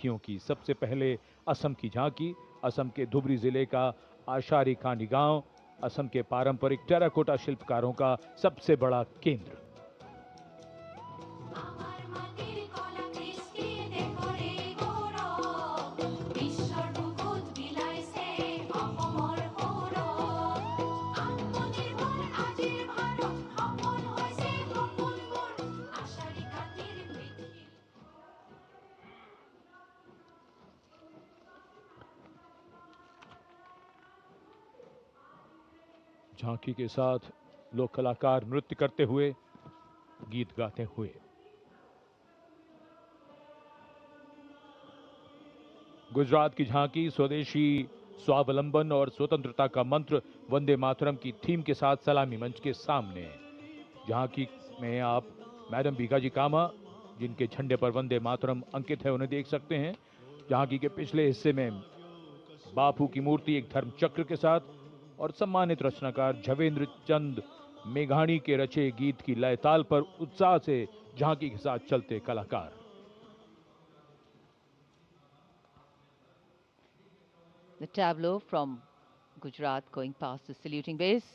झांकियों की सबसे पहले असम की झांकी, असम के धुबरी जिले का आशारी खानी गांव, असम के पारंपरिक टेराकोटा शिल्पकारों का सबसे बड़ा केंद्र। झांकी के साथ लोक कलाकार नृत्य करते हुए, गीत गाते हुए। गुजरात की झांकी स्वदेशी, स्वावलंबन और स्वतंत्रता का मंत्र वंदे मातरम की थीम के साथ सलामी मंच के सामने। झांकी में आप मैडम भीखाजी कामा, जिनके झंडे पर वंदे मातरम अंकित है, उन्हें देख सकते हैं। झांकी के पिछले हिस्से में बापू की मूर्ति एक धर्म चक्र के साथ और सम्मानित रचनाकार झवेंद्र चंद मेघाणी के रचे गीत की लय ताल पर उत्साह से झांकी के साथ चलते कलाकार। The tableau from Gujarat going past the saluting base.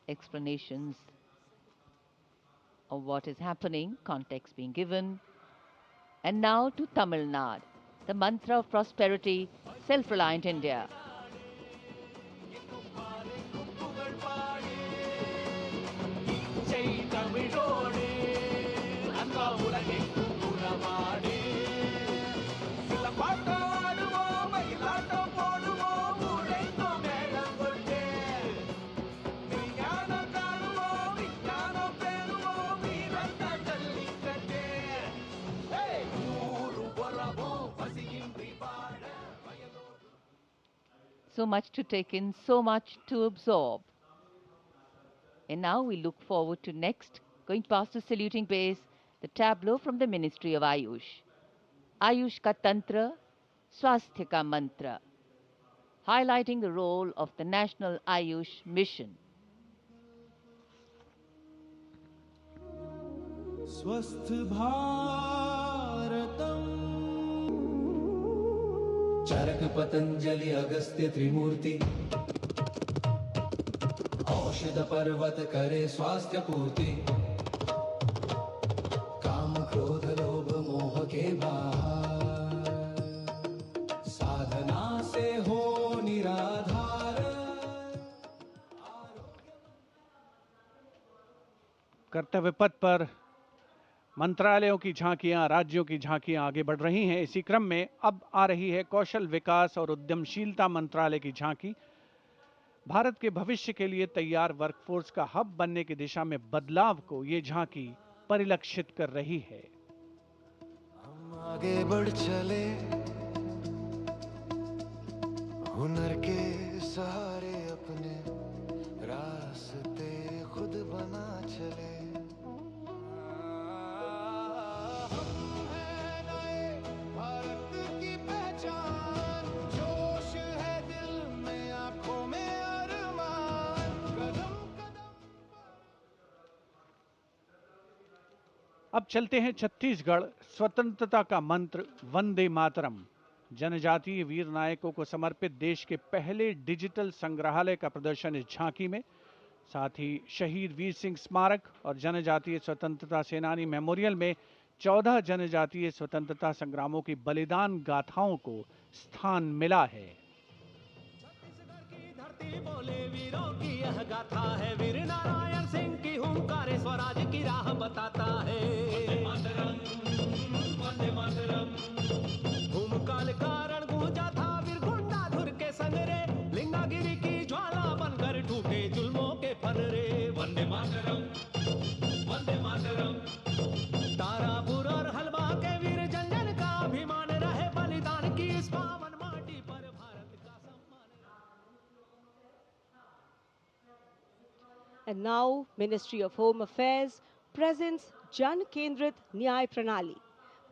Explanations of what is happening, context being given. And now to Tamil Nadu, the mantra of prosperity, self-reliant India. So much to take in, so much to absorb. And now we look forward to next, going past the saluting base, the tableau from the Ministry of Ayush. Ayush ka Tantra, Swasthya ka Mantra, highlighting the role of the National Ayush Mission. स्वस्थ भारतम चरक पतंजलि अगस्त्य त्रिमूर्ति औषध पर्वत करे स्वास्थ्य पूर्ति काम क्रोध लोभ मोह के बाहर साधना से हो निराधार। कर्तव्य पथ पर मंत्रालयों की झांकियां, राज्यों की झांकियां आगे बढ़ रही हैं। इसी क्रम में अब आ रही है कौशल विकास और उद्यमशीलता मंत्रालय की झांकी। भारत के भविष्य के लिए तैयार वर्कफोर्स का हब बनने की दिशा में बदलाव को ये झांकी परिलक्षित कर रही है। हम आगे बढ़ चले हुनर के सहारे अपने रास्ते खुद बना चले। अब चलते हैं छत्तीसगढ़। स्वतंत्रता का मंत्र वंदे मातरम, जनजातीय वीर नायकों को समर्पित देश के पहले डिजिटल संग्रहालय का प्रदर्शन इस झांकी में। साथ ही शहीद वीर सिंह स्मारक और जनजातीय स्वतंत्रता सेनानी मेमोरियल में 14 जनजातीय स्वतंत्रता संग्रामों की बलिदान गाथाओं को स्थान मिला है। छत्तीसगढ़ की धरती बोले वीरों की यह गाथा है, वीर नारायण सिंह की हुंकार स्वराज की राह बताता है। वंदे मातरम भूमकाल कारण गूंजा था वीर गुंडा धुर के संगरे, लिंगागिरी की ज्वाला बनकर टूटे जुल्मों के फनरे। वंदे मातरम तारापुर और हलवा के वीर जन जन का अभिमान रहे, बलिदान की इस पावन माटी पर भारत का सम्मान। And now, Ministry of Home Affairs presents Jan Kendrit Nyay Pranali,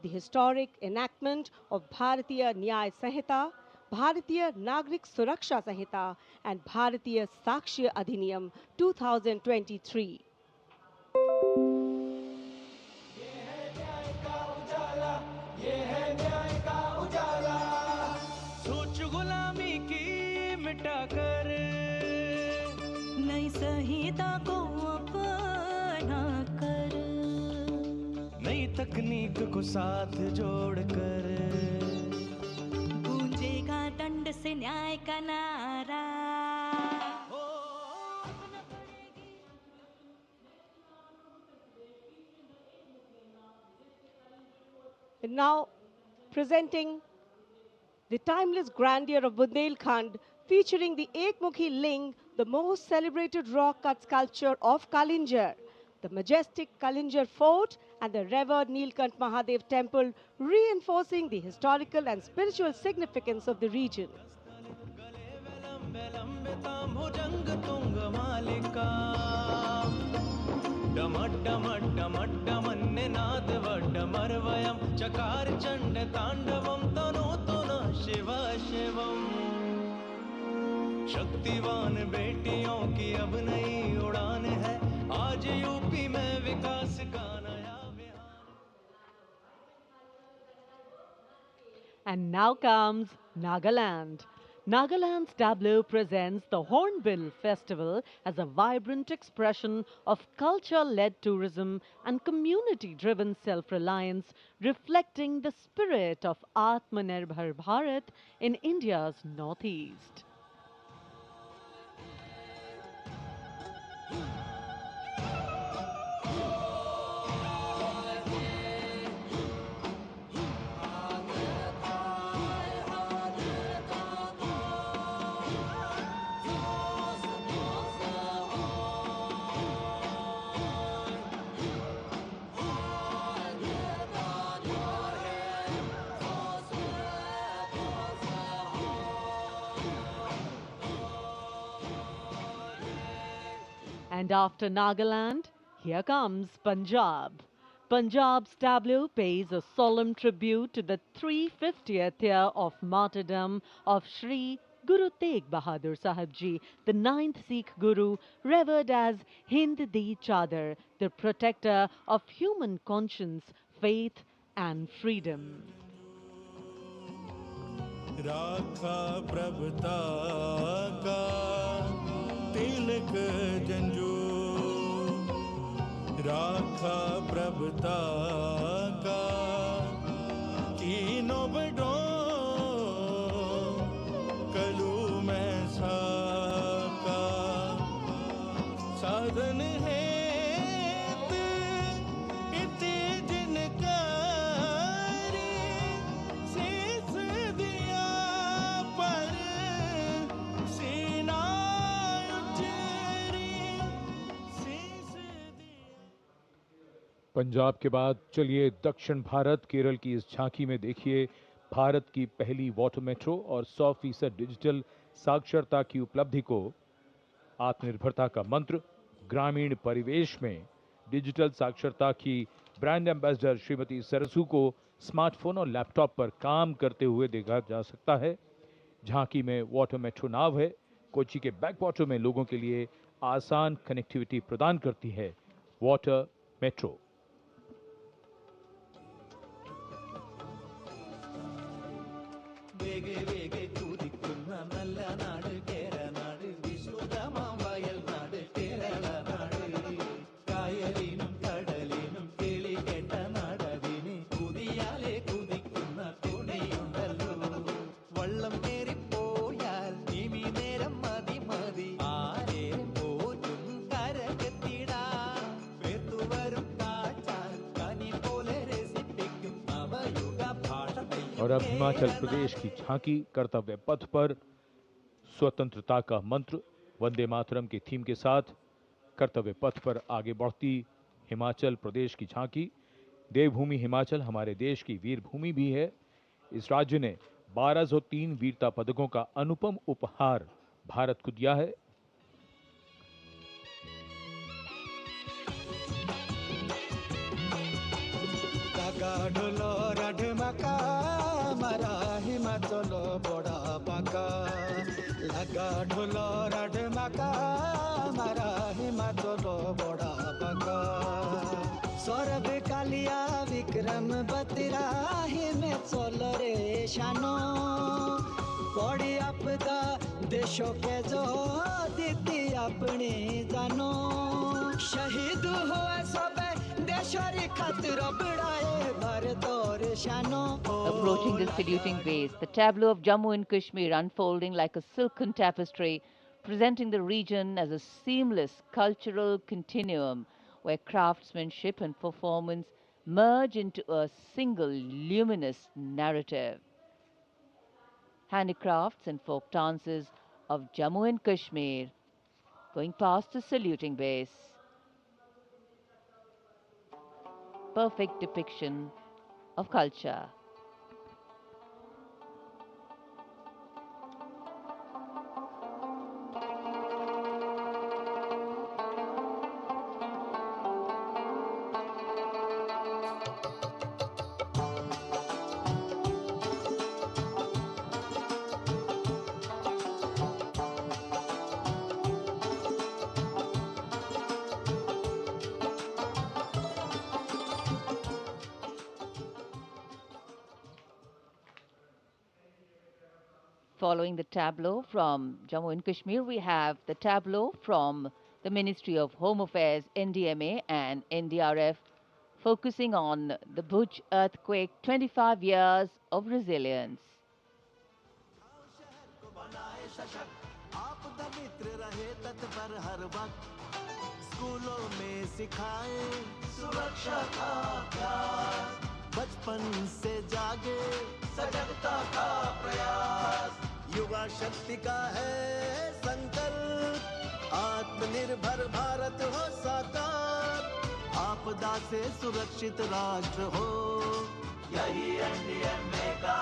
the historic enactment of Bharatiya Nyay Sanhita, Bharatiya Nagrik Suraksha Sanhita, and Bharatiya Sakshya Adhiniyam 2023. संहिता को अपना कर, नई तकनीक को साथ जोड़कर गूंजेगा दंड से न्याय का नारा। And now presenting the timeless grandeur of Bundelkhand, featuring the Ekmukhi Ling, the most celebrated rock cut sculpture of Kalinjar, the majestic Kalinjar Fort and the revered Nilkant Mahadev Temple, reinforcing the historical and spiritual significance of the region. चकार चंड तांडवम तनोतु न शिव शिवम। शक्तिवान बेटियों की अब नई उड़ान है, आज UP में विकास का नया विहार। And now comes Nagaland. Nagaland's tableau presents the Hornbill Festival as a vibrant expression of culture-led tourism and community-driven self-reliance, reflecting the spirit of Atmanirbhar Bharat in India's northeast. And after Nagaland, here comes Punjab. Punjab's tableau pays a solemn tribute to the 350th year of martyrdom of Sri Guru Tegh Bahadur Sahib Ji, the 9th Sikh Guru, revered as Hind Di Chadar, the protector of human conscience, faith and freedom. राखा प्रभुता का तिलक जंजू, राखा प्रभुता का तीनों बड़ों कलू में साका साधन है पंजाब के बाद चलिए दक्षिण भारत केरल की इस झांकी में देखिए भारत की पहली वाटर मेट्रो और 100% डिजिटल साक्षरता की उपलब्धि को। आत्मनिर्भरता का मंत्र, ग्रामीण परिवेश में डिजिटल साक्षरता की ब्रांड एम्बेसडर श्रीमती सरसू को स्मार्टफोन और लैपटॉप पर काम करते हुए देखा जा सकता है। झांकी में वाटर मेट्रो नाव है, कोच्चि के बैक वाटर में लोगों के लिए आसान कनेक्टिविटी प्रदान करती है वाटर मेट्रो। वेगे वेगे कूदिक्कुन्न नल्ल नाडु केरनाडु विश्रुतमाम वयल नाडु केरल नाडु कायलिनुम कडलिनुम किळि केट्ट नाडदिनि कुदियाले कुदिक्कुन्न तुणियुंडल्लो वल्लम केरिपोयाल निमि नेरम मदि मदि आरे पोजुम करकत्तिडा वेतु वरुम काचाल कनि पोले रेसिपिक्कुम नवयुग भाषा। और अब हिमाचल प्रदेश की झांकी कर्तव्य पथ पर स्वतंत्रता का मंत्र वंदे मातरम के थीम के साथ कर्तव्य पथ पर आगे बढ़ती हिमाचल प्रदेश की झांकी। देवभूमि हिमाचल हमारे देश की वीर भूमि भी है। इस राज्य ने 1203 वीरता पदकों का अनुपम उपहार भारत को दिया है। ढोलो राढमाका मारा हिमाचल बड़ा पाका लगा ढोलो राढमाका मारा हिमाचल बड़ा पाका सौरभ कालिया विक्रम बत्रा हिमाचल रे शानो पड़ी आपदा देशों के जो दीदी अपने जानो शहीद हुए सबे देशोरी खातिर बढ़ाए भारत और शानो. Approaching the saluting base, the tableau of Jammu and Kashmir unfolding like a silken tapestry, presenting the region as a seamless cultural continuum where craftsmanship and performance merge into a single luminous narrative. Handicrafts and folk dances of Jammu and Kashmir going past the saluting base. Perfect depiction of culture. Following the tableau from Jammu and Kashmir, we have the tableau from the Ministry of Home Affairs, NDMA and NDRF, focusing on the Bhuj earthquake, 25 years of resilience. स्कूलों में सिखाए सुरक्षा का अभ्यास, बचपन से जागे सजगता का प्रयास. युवा शक्ति का है संकल्प, आत्मनिर्भर भारत हो साकार, आपदा से सुरक्षित राष्ट्र हो, यही एनडीएमए का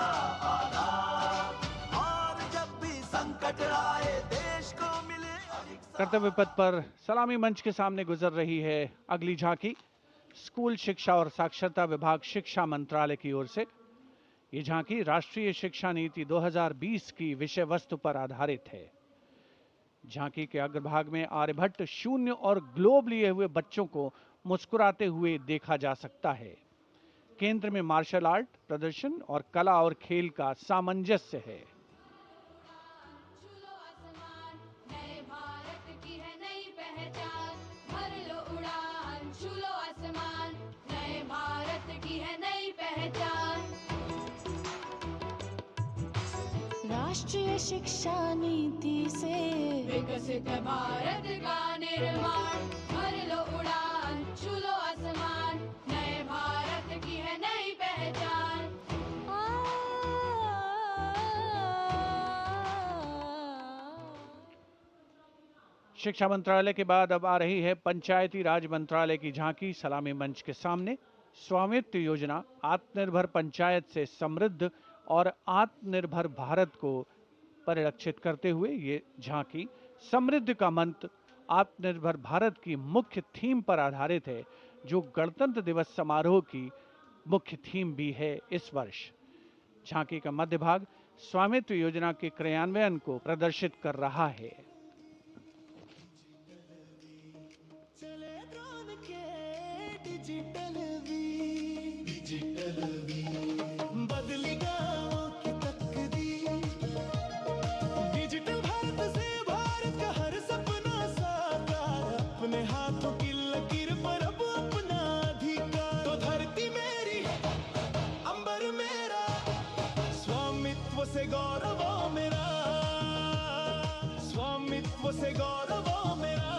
आधार. और जब भी संकट आए देश को मिले कर्तव्य पथ पर सलामी मंच के सामने गुजर रही है अगली झांकी स्कूल शिक्षा और साक्षरता विभाग शिक्षा मंत्रालय की ओर से. ये झांकी राष्ट्रीय शिक्षा नीति 2020 की विषय वस्तु पर आधारित है. झांकी के अग्रभाग में आर्यभट्ट, शून्य और ग्लोब लिए हुए बच्चों को मुस्कुराते हुए देखा जा सकता है. केंद्र में मार्शल आर्ट प्रदर्शन और कला और खेल का सामंजस्य है. राष्ट्रीय शिक्षा नीति से विकसित भारत का निर्माण, भर लो उड़ान, छू लो आसमान, नए भारत की है नई पहचान. शिक्षा मंत्रालय के बाद अब आ रही है पंचायती राज मंत्रालय की झांकी सलामी मंच के सामने. स्वामित्व योजना आत्मनिर्भर पंचायत से समृद्ध और आत्मनिर्भर भारत को परिलक्षित करते हुए ये झांकी समृद्धि का मंत्र आत्मनिर्भर भारत की मुख्य थीम पर आधारित है, जो गणतंत्र दिवस समारोह की मुख्य थीम भी है इस वर्ष. झांकी का मध्य भाग स्वामित्व योजना के क्रियान्वयन को प्रदर्शित कर रहा है. बदली गाँवों की तकदीर, डिजिटल भारत से भारत का हर सपना साकार, अपने हाथों की लकीर पर अब अपना अधिकार. तो धरती मेरी, अंबर मेरा, स्वामित्व से गौरव मेरा, स्वामित्व से गौरव मेरा.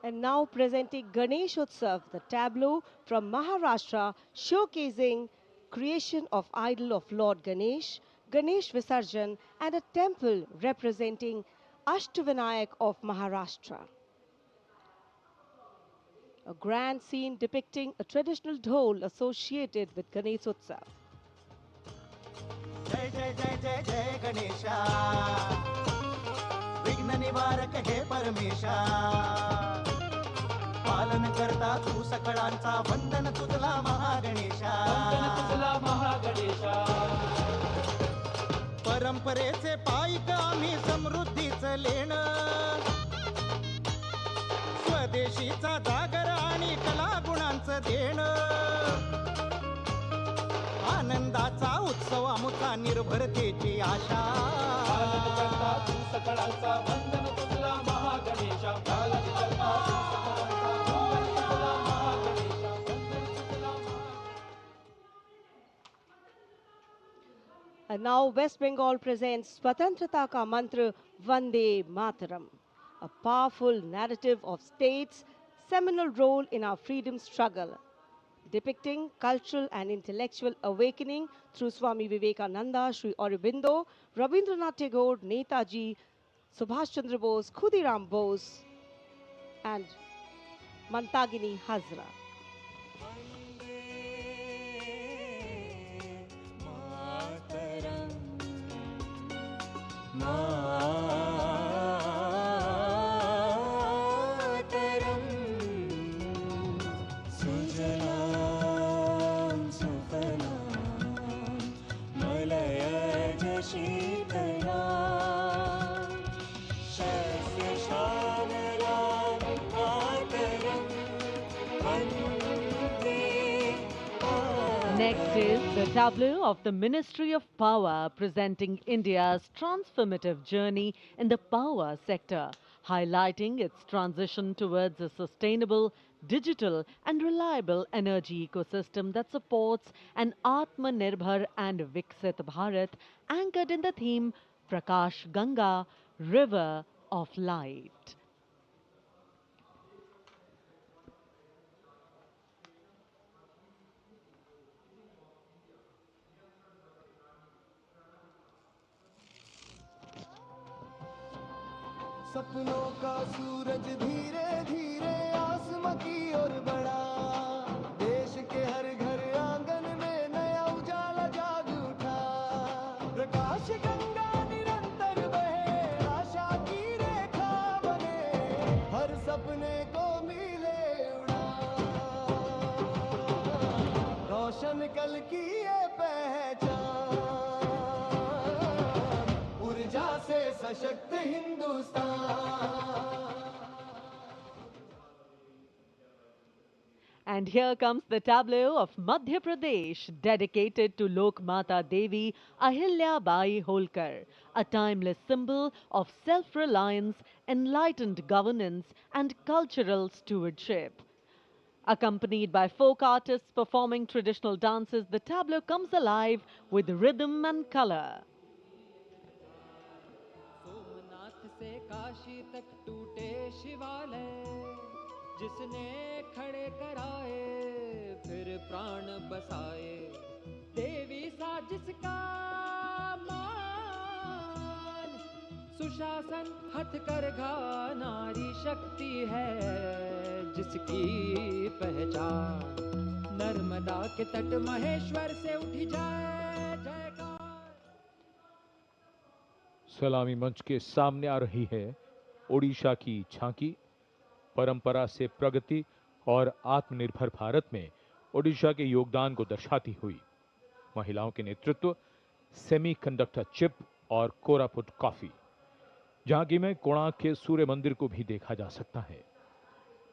And now presenting Ganesh Utsav, the tableau from Maharashtra showcasing creation of idol of Lord Ganesh, Ganesh Visarjan and a temple representing Ashtavinayak of Maharashtra. A grand scene depicting a traditional dhol associated with Ganesh Utsav. जय जय जय जय जय गणेशा, विघ्न निवारक हे परमेशा, पालन करता तू सकळांचा, वंदन तुझला महागणेशा, वंदन तुझला महागणेशा. परंपरेचे पायिक आम्ही समृद्धीचं लेणं, स्वदेशीचा जागर आणि कला गुणांचं देणं, आनंदाचा उत्सवामुचा निर्भरतेची आशा And now West Bengal presents Swatantrata Ka Mantra Vande Mataram, a powerful narrative of state's seminal role in our freedom struggle, depicting cultural and intellectual awakening through Swami Vivekananda, Sri Aurobindo, Rabindranath Tagore, Netaji, Subhash Chandra Bose, Khudiram Bose, and Mantagini Hazra. Next is the tableau of the Ministry of Power presenting India's transformative journey in the power sector, highlighting its transition towards a sustainable, digital and reliable energy ecosystem that supports an Atmanirbhar and Viksit Bharat anchored in the theme Prakash Ganga, River of Light. सपनों का सूरज धीरे धीरे आसमां की ओर बढ़ा देश के हर घर आंगन में नया उजाला जाग उठा प्रकाश गंगा निरंतर बहे आशा की रेखा बने हर सपने को मिले उड़ान रोशन कल की ये पहचान ऊर्जा से सशक्त Hindustan. And here comes the tableau of Madhya Pradesh dedicated to Lok Mata Devi Ahilya Bai Holkar, a timeless symbol of self-reliance, enlightened governance and cultural stewardship. Accompanied by folk artists performing traditional dances, the tableau comes alive with rhythm and color. से काशी तक टूटे शिवालय जिसने खड़े कराए फिर प्राण बसाए देवी सा जिसका मान सुशासन हथकरघा नारी शक्ति है जिसकी पहचान नर्मदा के तट महेश्वर से उठी जाए जयकार. सलामी मंच के सामने आ रही है ओडिशा की झांकी. परंपरा से प्रगति और आत्मनिर्भर भारत में ओडिशा के योगदान को दर्शाती हुई महिलाओं के नेतृत्व, सेमीकंडक्टर चिप और कोरापुट कॉफी. झांकी में कोणार्क के सूर्य मंदिर को भी देखा जा सकता है.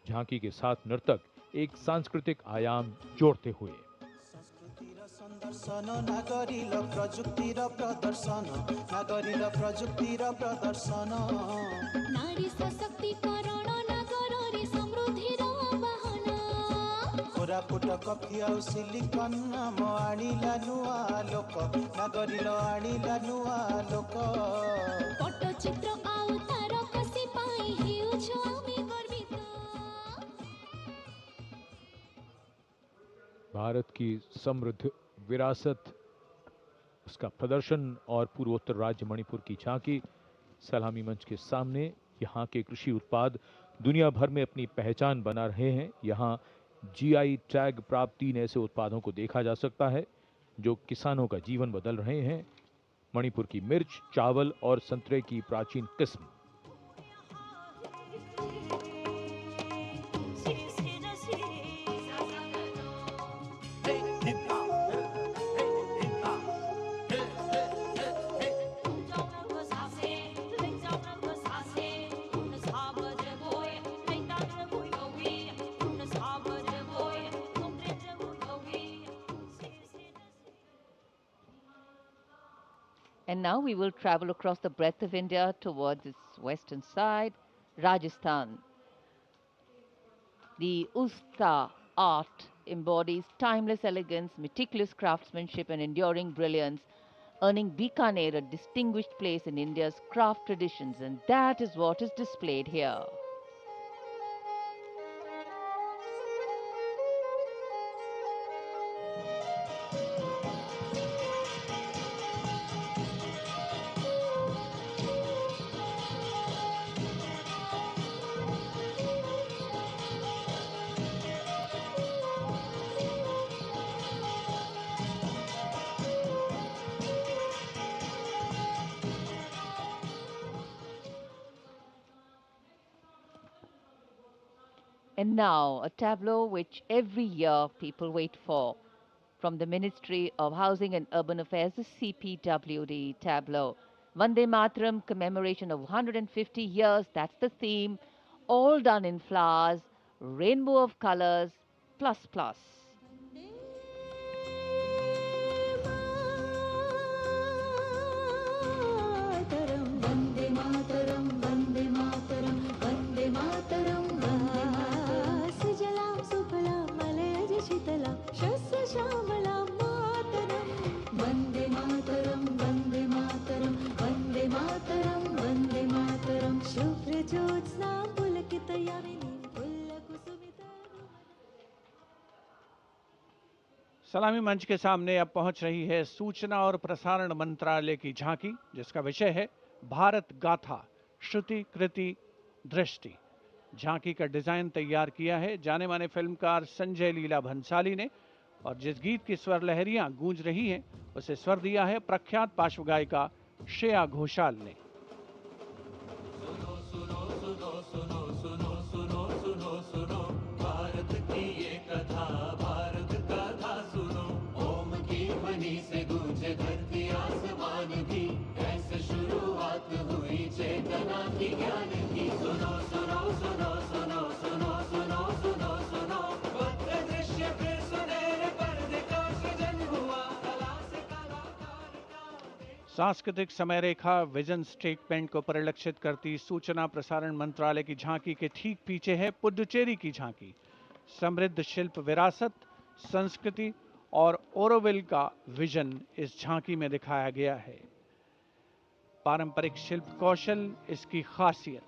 झांकी के साथ नर्तक एक सांस्कृतिक आयाम जोड़ते हुए संदर्शन नागरिक प्रजुक्तिर प्रदर्शन नागरिक प्रजुक्तिर प्रदर्शन नारी सशक्तिकरण नागरी समृद्धिर वाहन कोरापुट कफी आउ सिलिकन नाम आनिला नुआ लोक नागरिक आनिला नुआ लोक पट्टचित्र आउ तारकसी पाई हेउछु आमी गर्वित. भारत की समृद्ध विरासत, उसका प्रदर्शन और पूर्वोत्तर राज्य मणिपुर की झांकी. सलामी मंच के सामने यहाँ के कृषि उत्पाद दुनिया भर में अपनी पहचान बना रहे हैं. यहाँ जीआई टैग प्राप्त 3 ऐसे उत्पादों को देखा जा सकता है जो किसानों का जीवन बदल रहे हैं. मणिपुर की मिर्च, चावल और संतरे की प्राचीन किस्म. And now we will travel across the breadth of India towards its western side, Rajasthan. The Usta art embodies timeless elegance, meticulous craftsmanship, and enduring brilliance, earning Bikaner a distinguished place in India's craft traditions, and that is what is displayed here. And now, a tableau which every year people wait for. From the Ministry of Housing and Urban Affairs, the CPWD tableau. Vande Mataram commemoration of 150 years, that's the theme. All done in flowers, rainbow of colors, plus plus. Vande Mataram, Vande Mataram, Vande Mataram, Sujalam Sufalam Malayaj Shitalam Shasya Shamalam Mataram Vande Mataram, Vande Mataram, Vande Mataram, Vande Mataram Shubhra Jyotsna Pulakita Yamini Pullakusumita. सलामी मंच के सामने अब पहुंच रही है सूचना और प्रसारण मंत्रालय की झांकी, जिसका विषय है भारत गाथा श्रुति कृति दृष्टि। झांकी का डिजाइन तैयार किया है जाने माने फिल्मकार संजय लीला भंसाली ने, और जिस गीत की स्वर लहरियां गूंज रही हैं उसे स्वर दिया है प्रख्यात पार्श्व गायिका श्रेया घोषाल ने। भारत की ये कथा, भारत कथा सुनो, ओम की ध्वनि से गूंजे धरती आसमान भी, ऐसे शुरुआत हुई चेतना की ज्ञान की। सुनो सुनो सुनो सुनो सुनो सुनो सुनो सुनो, भद्र दृश्य फिर सुनहरे पर्दे का सृजन हुआ, कला से कलाकार का। सांस्कृतिक समय रेखा विजन स्टेटमेंट को परिलक्षित करती सूचना प्रसारण मंत्रालय की झांकी के ठीक पीछे है पुडुचेरी की झांकी। समृद्ध शिल्प विरासत, संस्कृति और ओरोविल का विजन इस झांकी में दिखाया गया है। पारंपरिक शिल्प कौशल इसकी खासियत।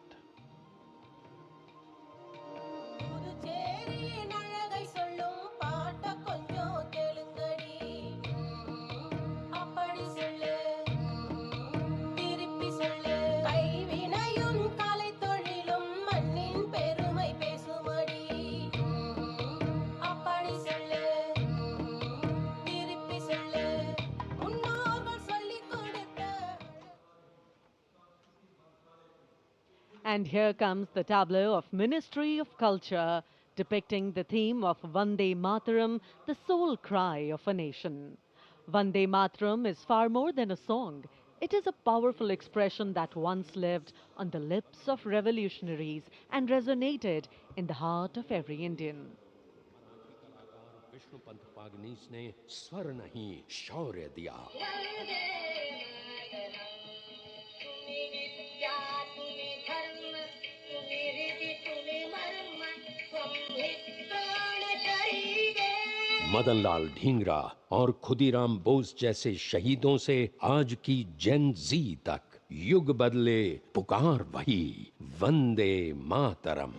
And here comes the tableau of Ministry of Culture, depicting the theme of Vande Mataram, the soul cry of a nation. Vande Mataram is far more than a song. It is a powerful expression that once lived on the lips of revolutionaries and resonated in the heart of every Indian. Vishnupant Pagnis ने स्वर नहीं शौर्य दिया। मदनलाल ढींगरा और खुदीराम बोस जैसे शहीदों से आज की जेन जी तक युग बदले, पुकार वही, वंदे मातरम।